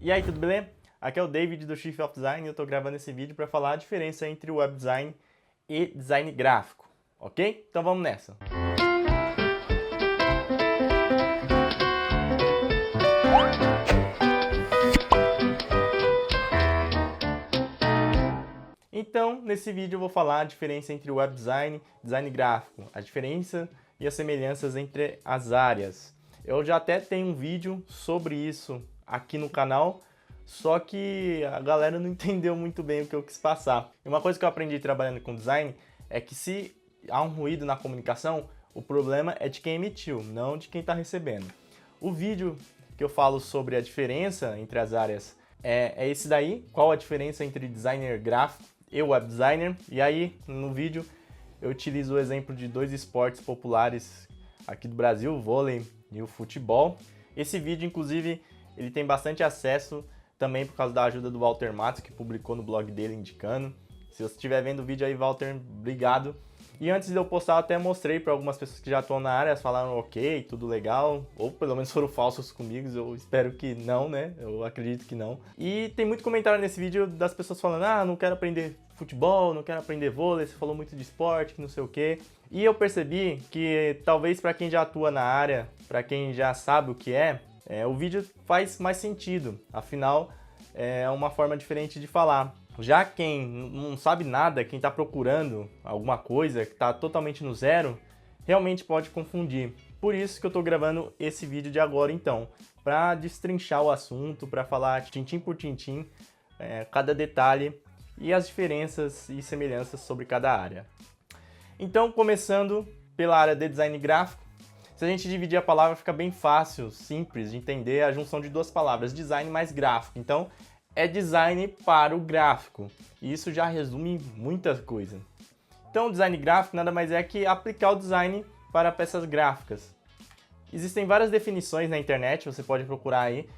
E aí, tudo bem? Aqui é o David do Shift of Design e eu estou gravando esse vídeo para falar a diferença entre web design e design gráfico, ok? Então vamos nessa! Então, nesse vídeo eu vou falar a diferença entre web design e design gráfico, a diferença e as semelhanças entre as áreas. Eu já até tenho um vídeo sobre isso aqui no canal, só que a galera não entendeu muito bem o que eu quis passar. E uma coisa que eu aprendi trabalhando com design é que se há um ruído na comunicação, o problema é de quem emitiu, não de quem está recebendo. O vídeo que eu falo sobre a diferença entre as áreas é esse daí, qual a diferença entre designer gráfico e web designer. E aí, no vídeo, eu utilizo o exemplo de dois esportes populares aqui do Brasil, o vôlei e o futebol. Esse vídeo, inclusive, ele tem bastante acesso também por causa da ajuda do Walter Matos, que publicou no blog dele indicando. Se você estiver vendo o vídeo aí, Walter, obrigado. E antes de eu postar, eu até mostrei para algumas pessoas que já estão na área, elas falaram ok, tudo legal, ou pelo menos foram falsos comigo, eu espero que não, né? Eu acredito que não. E tem muito comentário nesse vídeo das pessoas falando, ah, não quero aprender futebol, não quero aprender vôlei, você falou muito de esporte, que não sei o quê. E eu percebi que talvez para quem já atua na área, para quem já sabe o que o vídeo faz mais sentido, afinal é uma forma diferente de falar. Já quem não sabe nada, quem está procurando alguma coisa, que está totalmente no zero, realmente pode confundir. Por isso que eu estou gravando esse vídeo de agora então, para destrinchar o assunto, para falar tintim por tintim, cada detalhe e as diferenças e semelhanças sobre cada área. Então, começando pela área de design gráfico, se a gente dividir a palavra fica bem fácil, simples de entender a junção de duas palavras, design mais gráfico. Então, é design para o gráfico. E isso já resume muita coisa. Então, o design gráfico nada mais é que aplicar o design para peças gráficas. Existem várias definições na internet, você pode procurar aí.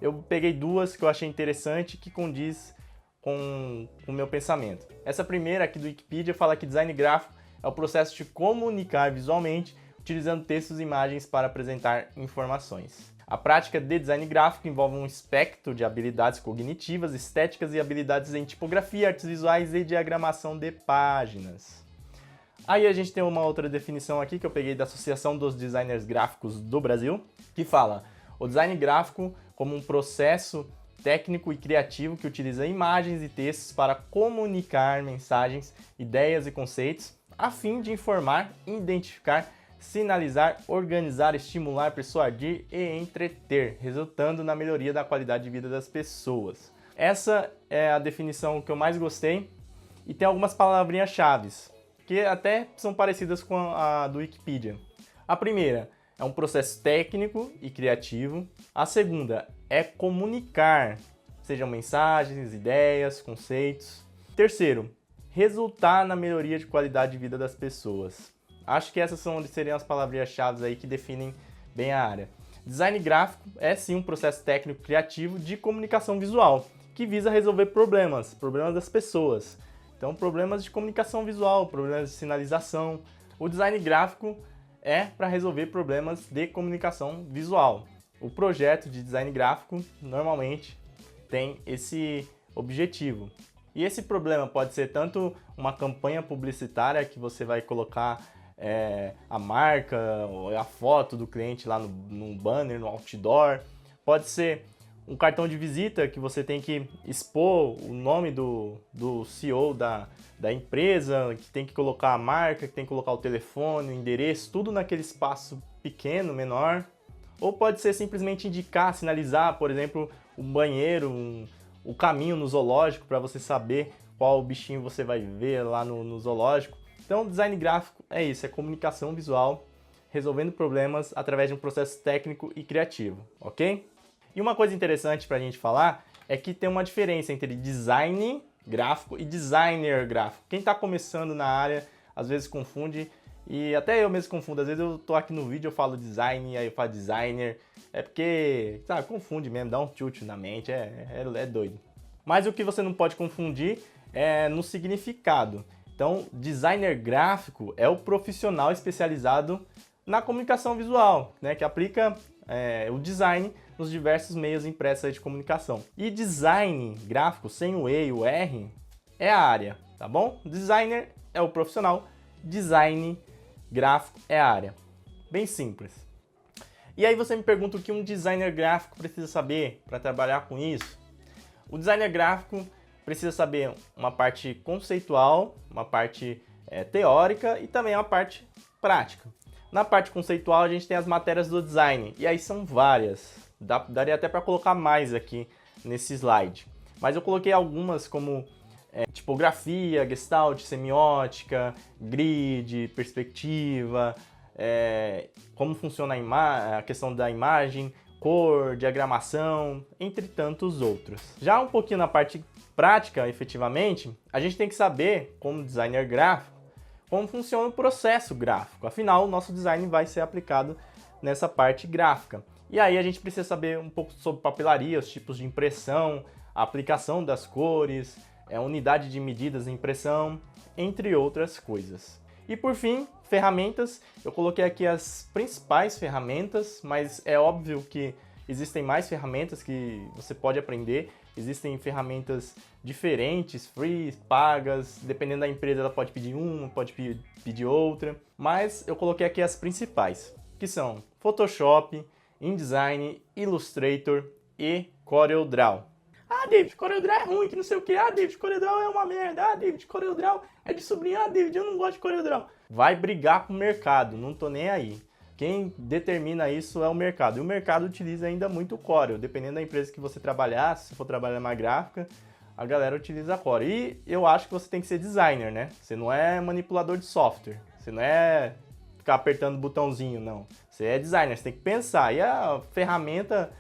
Eu peguei duas que eu achei interessante que condiz com o meu pensamento. Essa primeira aqui do Wikipedia fala que design gráfico é o processo de comunicar visualmente utilizando textos e imagens para apresentar informações. A prática de design gráfico envolve um espectro de habilidades cognitivas, estéticas e habilidades em tipografia, artes visuais e diagramação de páginas. Aí a gente tem uma outra definição aqui que eu peguei da Associação dos Designers Gráficos do Brasil, que fala o design gráfico como um processo técnico e criativo que utiliza imagens e textos para comunicar mensagens, ideias e conceitos, a fim de informar, identificar, sinalizar, organizar, estimular, persuadir e entreter, resultando na melhoria da qualidade de vida das pessoas. Essa é a definição que eu mais gostei e tem algumas palavrinhas-chave que até são parecidas com a do Wikipedia. A primeira é um processo técnico e criativo. A segunda é comunicar, sejam mensagens, ideias, conceitos. Terceiro, resultar na melhoria de qualidade de vida das pessoas. Acho que essas seriam as palavrinhas-chave aí que definem bem a área. Design gráfico é sim um processo técnico criativo de comunicação visual, que visa resolver problemas das pessoas. Então, problemas de comunicação visual, problemas de sinalização. O design gráfico é para resolver problemas de comunicação visual. O projeto de design gráfico normalmente tem esse objetivo. E esse problema pode ser tanto uma campanha publicitária que você vai colocar a marca, a foto do cliente lá no banner, no outdoor. Pode ser um cartão de visita que você tem que expor o nome do CEO da empresa, que tem que colocar a marca, que tem que colocar o telefone, o endereço, tudo naquele espaço pequeno, menor. Ou pode ser simplesmente indicar, sinalizar, por exemplo, um banheiro, o caminho no zoológico para você saber qual bichinho você vai ver lá no zoológico. Então, design gráfico é isso, é comunicação visual, resolvendo problemas através de um processo técnico e criativo, ok? E uma coisa interessante para a gente falar é que tem uma diferença entre design gráfico e designer gráfico. Quem está começando na área, às vezes confunde, e até eu mesmo confundo. Às vezes eu tô aqui no vídeo, eu falo design, aí eu falo designer, é porque, sabe, confunde mesmo, dá um tilt na mente, é doido. Mas o que você não pode confundir é no significado. Então, designer gráfico é o profissional especializado na comunicação visual, né, que aplica o design nos diversos meios impressos aí de comunicação. E design gráfico, sem o E e o R, é a área, tá bom? Designer é o profissional, design gráfico é a área. Bem simples. E aí você me pergunta o que um designer gráfico precisa saber para trabalhar com isso? O designer gráfico precisa saber uma parte conceitual, uma parte teórica e também uma parte prática. Na parte conceitual a gente tem as matérias do design, e aí são várias. Daria até para colocar mais aqui nesse slide. Mas eu coloquei algumas como tipografia, gestalt, semiótica, grid, perspectiva, como funciona a questão da imagem, cor, diagramação, entre tantos outros. Já um pouquinho na parte prática, efetivamente, a gente tem que saber, como designer gráfico, como funciona o processo gráfico. Afinal, o nosso design vai ser aplicado nessa parte gráfica. E aí a gente precisa saber um pouco sobre papelaria, os tipos de impressão, a aplicação das cores, unidade de medidas de impressão, entre outras coisas. E por fim, ferramentas. Eu coloquei aqui as principais ferramentas, mas é óbvio que existem mais ferramentas que você pode aprender. Existem ferramentas diferentes, free, pagas, dependendo da empresa ela pode pedir uma, pode pedir outra. Mas eu coloquei aqui as principais, que são Photoshop, InDesign, Illustrator e CorelDRAW. Ah, David, CorelDRAW é ruim, que não sei o que. Ah, David, CorelDRAW é uma merda. Ah, David, CorelDRAW é de sobrinho. Ah, David, eu não gosto de CorelDRAW. Vai brigar com o mercado, não tô nem aí. Quem determina isso é o mercado. E o mercado utiliza ainda muito o Corel. Dependendo da empresa que você trabalhar, se for trabalhar na gráfica, a galera utiliza Corel. E eu acho que você tem que ser designer, né? Você não é manipulador de software. Você não é ficar apertando botãozinho, não. Você é designer, você tem que pensar. E a ferramenta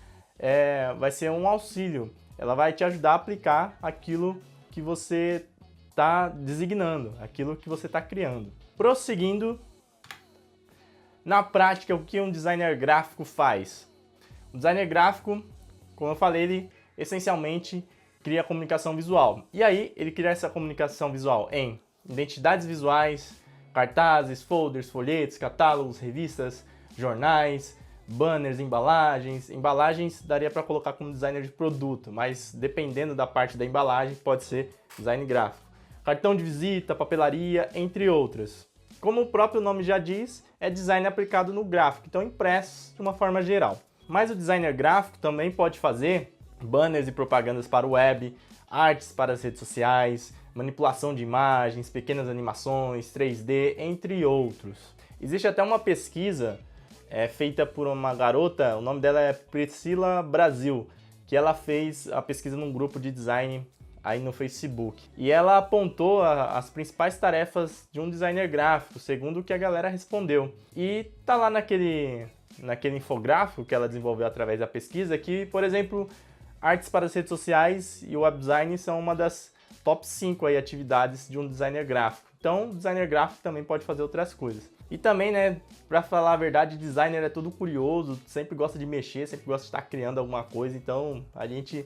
vai ser um auxílio. Ela vai te ajudar a aplicar aquilo que você está designando, aquilo que você está criando. Prosseguindo, na prática, o que um designer gráfico faz? O designer gráfico, como eu falei, ele essencialmente cria comunicação visual. E aí, ele cria essa comunicação visual em identidades visuais, cartazes, folders, folhetos, catálogos, revistas, jornais, banners, embalagens. Embalagens daria para colocar como designer de produto, mas dependendo da parte da embalagem, pode ser design gráfico. Cartão de visita, papelaria, entre outras. Como o próprio nome já diz, é design aplicado no gráfico, então impresso de uma forma geral. Mas o designer gráfico também pode fazer banners e propagandas para o web, artes para as redes sociais, manipulação de imagens, pequenas animações, 3D, entre outros. Existe até uma pesquisa feita por uma garota, o nome dela é Priscila Brasil, que ela fez a pesquisa num grupo de design aí no Facebook. E ela apontou as principais tarefas de um designer gráfico, segundo o que a galera respondeu. E tá lá naquele infográfico que ela desenvolveu através da pesquisa que, por exemplo, artes para as redes sociais e web design são uma das top 5 aí, atividades de um designer gráfico. Então, o designer gráfico também pode fazer outras coisas. E também, né, pra falar a verdade, designer é tudo curioso, sempre gosta de mexer, sempre gosta de estar criando alguma coisa, então a gente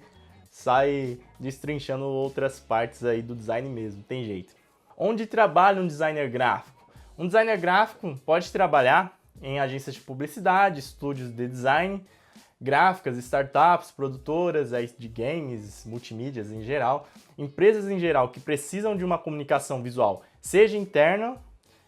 sai destrinchando outras partes aí do design mesmo, tem jeito. Onde trabalha um designer gráfico? Um designer gráfico pode trabalhar em agências de publicidade, estúdios de design, gráficas, startups, produtoras aí de games, multimídias em geral, empresas em geral que precisam de uma comunicação visual, seja interna,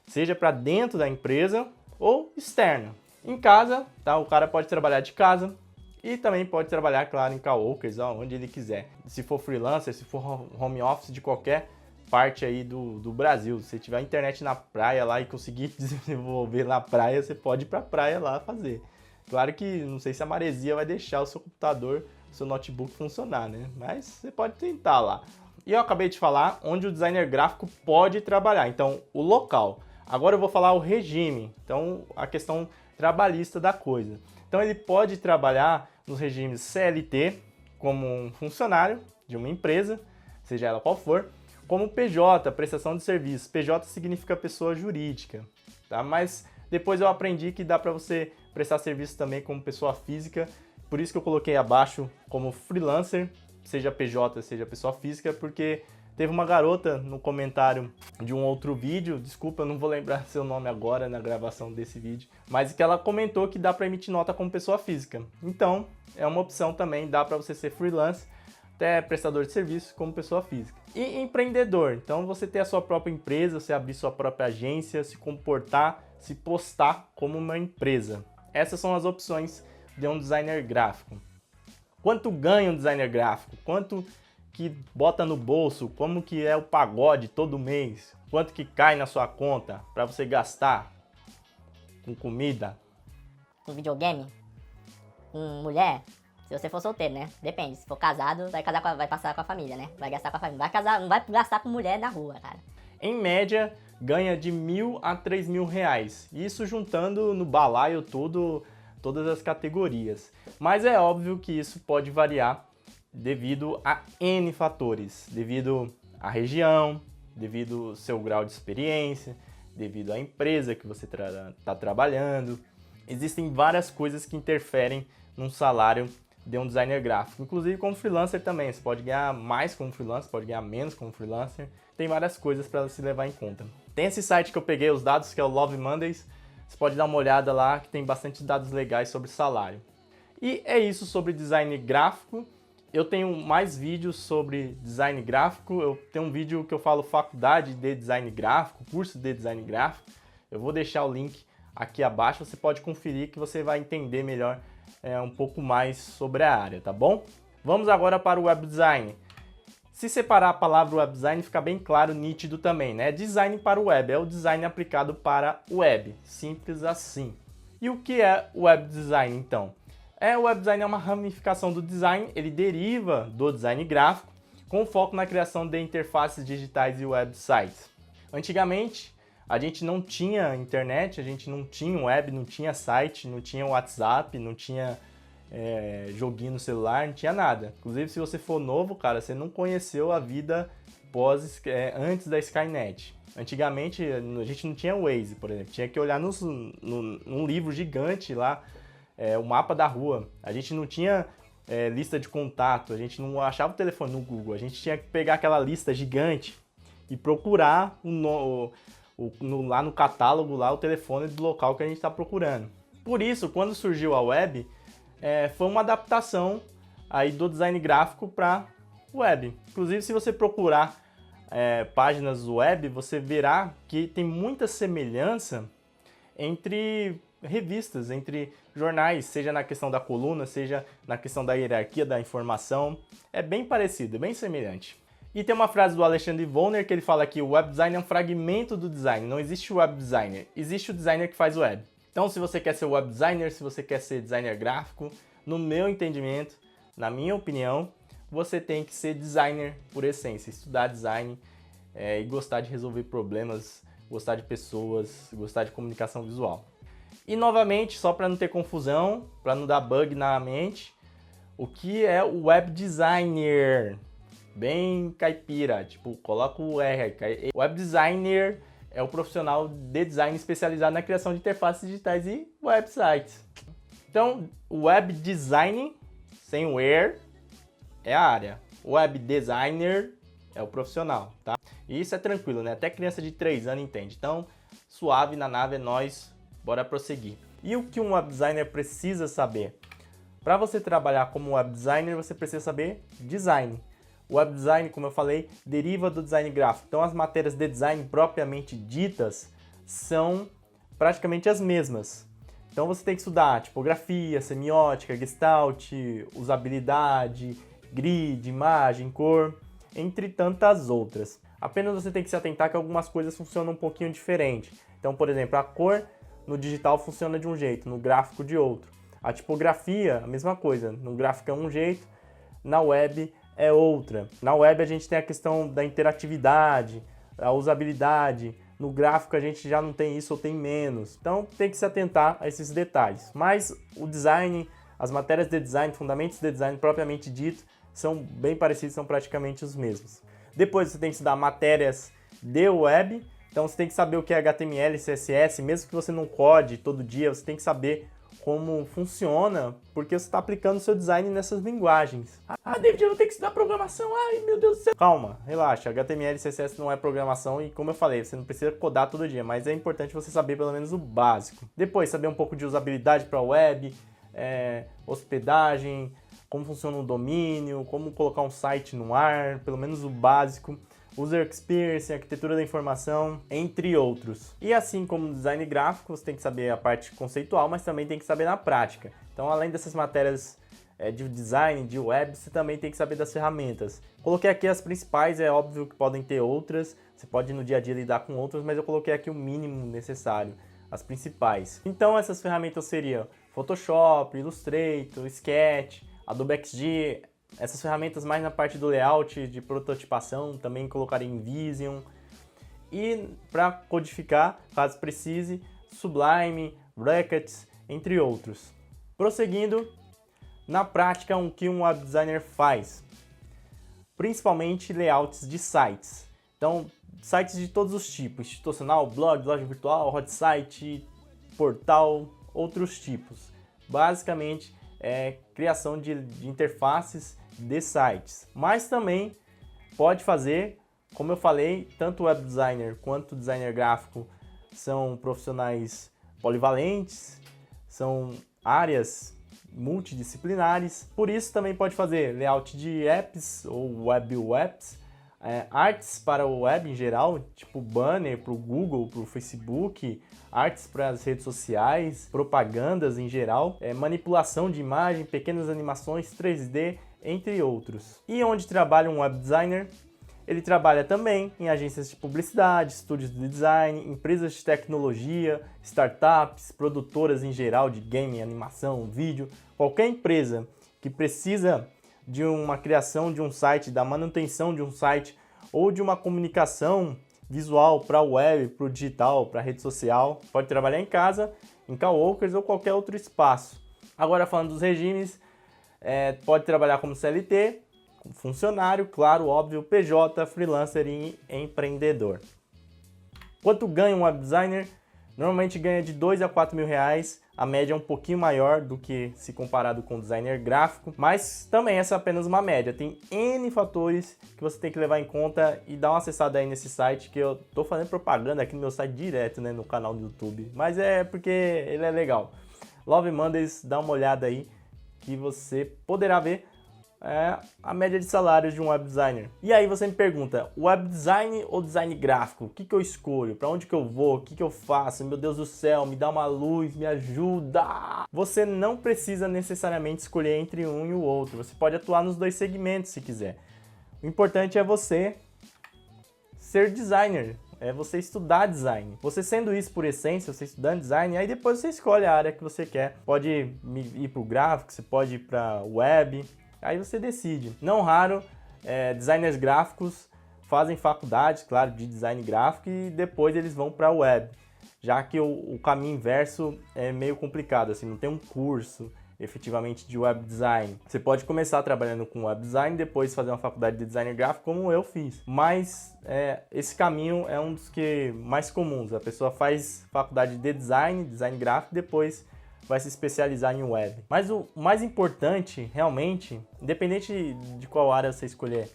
seja para dentro da empresa ou externa. Em casa, tá? O cara pode trabalhar de casa e também pode trabalhar, claro, em coworkers, onde ele quiser. Se for freelancer, se for home office de qualquer parte aí do Brasil. Se tiver internet na praia lá e conseguir desenvolver na praia, você pode ir para a praia lá fazer. Claro que não sei se a maresia vai deixar o seu computador, o seu notebook funcionar, né? Mas você pode tentar lá. E eu acabei de falar onde o designer gráfico pode trabalhar. Então, o local. Agora eu vou falar o regime. Então, a questão trabalhista da coisa. Então, ele pode trabalhar nos regimes CLT, como um funcionário de uma empresa, seja ela qual for, como PJ, prestação de serviço. PJ significa pessoa jurídica, tá? Mas depois eu aprendi que dá para você prestar serviço também como pessoa física, por isso que eu coloquei abaixo como freelancer, seja PJ, seja pessoa física, porque Teve uma garota no comentário de um outro vídeo, desculpa, eu não vou lembrar seu nome agora na gravação desse vídeo, mas que ela comentou que dá para emitir nota como pessoa física. Então, é uma opção também, dá para você ser freelance, até prestador de serviço como pessoa física. E empreendedor, então você ter a sua própria empresa, você abrir sua própria agência, se comportar, se postar como uma empresa. Essas são as opções de um designer gráfico. Quanto ganha um designer gráfico? Quanto que bota no bolso? Como que é o pagode todo mês? Quanto que cai na sua conta para você gastar com comida? Com videogame? Com mulher? Se você for solteiro, né? Depende. Se for casado, vai passar com a família, né? Vai gastar com a família. Vai casar, não vai gastar com mulher na rua, cara. Em média, ganha de R$1.000 a R$3.000. Isso juntando no balaio todas as categorias. Mas é óbvio que isso pode variar devido a N fatores. Devido à região, devido ao seu grau de experiência, devido à empresa que você está trabalhando. Existem várias coisas que interferem num salário de um designer gráfico. Inclusive como freelancer também. Você pode ganhar mais como freelancer, pode ganhar menos como freelancer. Tem várias coisas para se levar em conta. Tem esse site que eu peguei os dados, que é o Love Mondays. Você pode dar uma olhada lá, que tem bastante dados legais sobre salário. E é isso sobre design gráfico. Eu tenho mais vídeos sobre design gráfico. Eu tenho um vídeo que eu falo faculdade de design gráfico, curso de design gráfico. Eu vou deixar o link aqui abaixo. Você pode conferir que você vai entender melhor um pouco mais sobre a área, tá bom? Vamos agora para o web design. Se separar a palavra web design, fica bem claro, nítido também, né? Design para o web, é o design aplicado para o web, simples assim. E o que é o web design, então? O web design é uma ramificação do design, ele deriva do design gráfico, com foco na criação de interfaces digitais e websites. Antigamente, a gente não tinha internet, a gente não tinha web, não tinha site, não tinha WhatsApp, não tinha joguinho no celular, não tinha nada. Inclusive, se você for novo, cara, você não conheceu a vida antes da Skynet. Antigamente, a gente não tinha Waze, por exemplo. Tinha que olhar num livro gigante lá, o mapa da rua. A gente não tinha lista de contato, a gente não achava o telefone no Google. A gente tinha que pegar aquela lista gigante e procurar lá no catálogo lá, o telefone do local que a gente está procurando. Por isso, quando surgiu a web, foi uma adaptação aí do design gráfico para web. Inclusive, se você procurar páginas web, você verá que tem muita semelhança entre revistas, entre jornais, seja na questão da coluna, seja na questão da hierarquia da informação. É bem parecido, é bem semelhante. E tem uma frase do Alexandre Vonner que ele fala que o web design é um fragmento do design, não existe o web designer, existe o designer que faz o web. Então, se você quer ser web designer, se você quer ser designer gráfico, no meu entendimento, na minha opinião, você tem que ser designer por essência, estudar design e gostar de resolver problemas, gostar de pessoas, gostar de comunicação visual. E novamente, só para não ter confusão, para não dar bug na mente, o que é o web designer? Bem caipira, tipo, coloca o R. O web designer é o profissional de design especializado na criação de interfaces digitais e websites. Então, o web design, sem o er, é a área. O web designer é o profissional, tá? E isso é tranquilo, né? Até criança de 3 anos entende. Então, suave na nave é nós, bora prosseguir. E o que um web designer precisa saber? Para você trabalhar como web designer, você precisa saber design. O web design, como eu falei, deriva do design gráfico. Então, as matérias de design propriamente ditas são praticamente as mesmas. Então, você tem que estudar tipografia, semiótica, gestalt, usabilidade, grid, imagem, cor, entre tantas outras. Apenas você tem que se atentar que algumas coisas funcionam um pouquinho diferente. Então, por exemplo, a cor no digital funciona de um jeito, no gráfico de outro. A tipografia, a mesma coisa. No gráfico é um jeito, na web é outra. Na web a gente tem a questão da interatividade, a usabilidade. No gráfico a gente já não tem isso ou tem menos. Então tem que se atentar a esses detalhes. Mas o design, as matérias de design, fundamentos de design propriamente dito, são bem parecidos, são praticamente os mesmos. Depois você tem que estudar matérias de web. Então você tem que saber o que é HTML, CSS, mesmo que você não code todo dia, você tem que saber como funciona, porque você está aplicando o seu design nessas linguagens. Ah, David, eu vou ter que estudar programação, ai meu Deus do céu. Calma, relaxa, HTML e CSS não é programação e como eu falei, você não precisa codar todo dia, mas é importante você saber pelo menos o básico. Depois, saber um pouco de usabilidade para a web, hospedagem, como funciona o domínio, como colocar um site no ar, pelo menos o básico. User Experience, arquitetura da informação, entre outros. E assim como no design gráfico, você tem que saber a parte conceitual, mas também tem que saber na prática. Então, além dessas matérias de design, de web, você também tem que saber das ferramentas. Coloquei aqui as principais, é óbvio que podem ter outras, você pode no dia a dia lidar com outras, mas eu coloquei aqui o mínimo necessário, as principais. Então, essas ferramentas seriam Photoshop, Illustrator, Sketch, Adobe XD, essas ferramentas mais na parte do layout, de prototipação, também colocaria InVision. E para codificar, caso precise, Sublime, Brackets, entre outros. Prosseguindo, na prática, o que um web designer faz? Principalmente layouts de sites. Então, sites de todos os tipos, institucional, blog, loja virtual, hot site, portal, outros tipos. Basicamente, criação de interfaces de sites, mas também pode fazer, como eu falei, tanto o web designer quanto o designer gráfico são profissionais polivalentes, são áreas multidisciplinares, por isso também pode fazer layout de apps ou web apps, artes para o web em geral, tipo banner para o Google, para o Facebook, artes para as redes sociais, propagandas em geral, manipulação de imagem, pequenas animações 3D, entre outros. E onde trabalha um web designer? Ele trabalha também em agências de publicidade, estúdios de design, empresas de tecnologia, startups, produtoras em geral de game, animação, vídeo. Qualquer empresa que precisa de uma criação de um site, da manutenção de um site ou de uma comunicação visual para o web, para o digital, para a rede social, pode trabalhar em casa, em coworkers ou qualquer outro espaço. Agora falando dos regimes, pode trabalhar como CLT, como funcionário, claro, óbvio, PJ, freelancer e empreendedor. Quanto ganha um web designer? Normalmente ganha de 2 a 4 mil reais, a média é um pouquinho maior do que se comparado com o designer gráfico, mas também essa é apenas uma média, tem N fatores que você tem que levar em conta e dar uma acessada aí nesse site, que eu tô fazendo propaganda aqui no meu site direto, né, no canal do YouTube, mas é porque ele é legal. Love Mondays, dá uma olhada aí que você poderá ver a média de salários de um web designer. E aí você me pergunta, web design ou design gráfico? O que eu escolho? Para onde que eu vou? O que eu faço? Meu Deus do céu, me dá uma luz, me ajuda! Você não precisa necessariamente escolher entre um e o outro. Você pode atuar nos dois segmentos se quiser. O importante é você ser designer. É você estudar design. Você sendo isso por essência, você estudando design, aí depois você escolhe a área que você quer. Pode ir para o gráfico, você pode ir para web. Aí você decide. Não raro, designers gráficos fazem faculdade, claro, de design gráfico e depois eles vão para a web, já que o caminho inverso é meio complicado, assim, não tem um curso efetivamente de web design. Você pode começar trabalhando com web design, depois fazer uma faculdade de design gráfico, como eu fiz. Mas esse caminho é um dos que mais comuns. A pessoa faz faculdade de design gráfico, depois vai se especializar em web. Mas o mais importante, realmente, independente de qual área você escolher,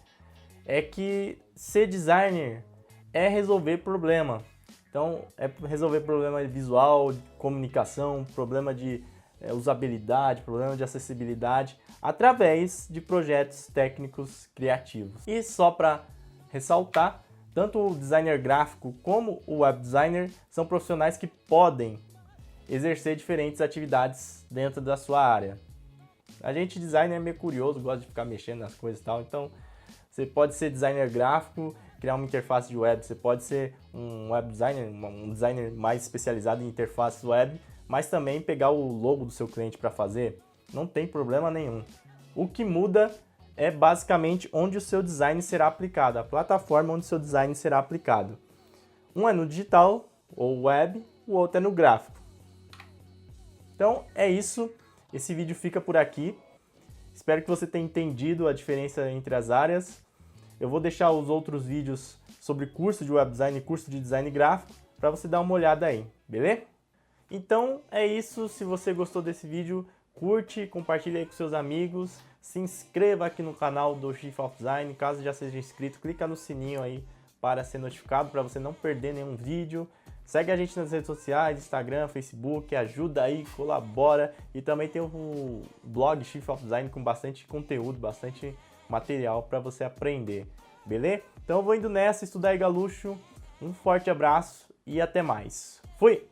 é que ser designer é resolver problema. Então, é resolver problema visual, de comunicação, problema de usabilidade, problema de acessibilidade, através de projetos técnicos criativos. E só para ressaltar, tanto o designer gráfico como o web designer são profissionais que podem exercer diferentes atividades dentro da sua área. A gente designer é meio curioso, gosta de ficar mexendo nas coisas e tal, então você pode ser designer gráfico, criar uma interface de web, você pode ser um web designer, um designer mais especializado em interfaces web, mas também pegar o logo do seu cliente para fazer, não tem problema nenhum. O que muda é basicamente onde o seu design será aplicado, a plataforma onde o seu design será aplicado. Um é no digital ou web, o outro é no gráfico. Então é isso, esse vídeo fica por aqui. Espero que você tenha entendido a diferença entre as áreas. Eu vou deixar os outros vídeos sobre curso de web design e curso de design gráfico para você dar uma olhada aí, beleza? Então é isso, se você gostou desse vídeo, curte, compartilha aí com seus amigos, se inscreva aqui no canal do Chief of Design, caso já seja inscrito, clica no sininho aí para ser notificado, para você não perder nenhum vídeo. Segue a gente nas redes sociais, Instagram, Facebook, ajuda aí, colabora. E também tem o blog Chief of Design com bastante conteúdo, bastante material para você aprender, beleza? Então eu vou indo nessa, estudar Galuxo. Um forte abraço e até mais. Fui!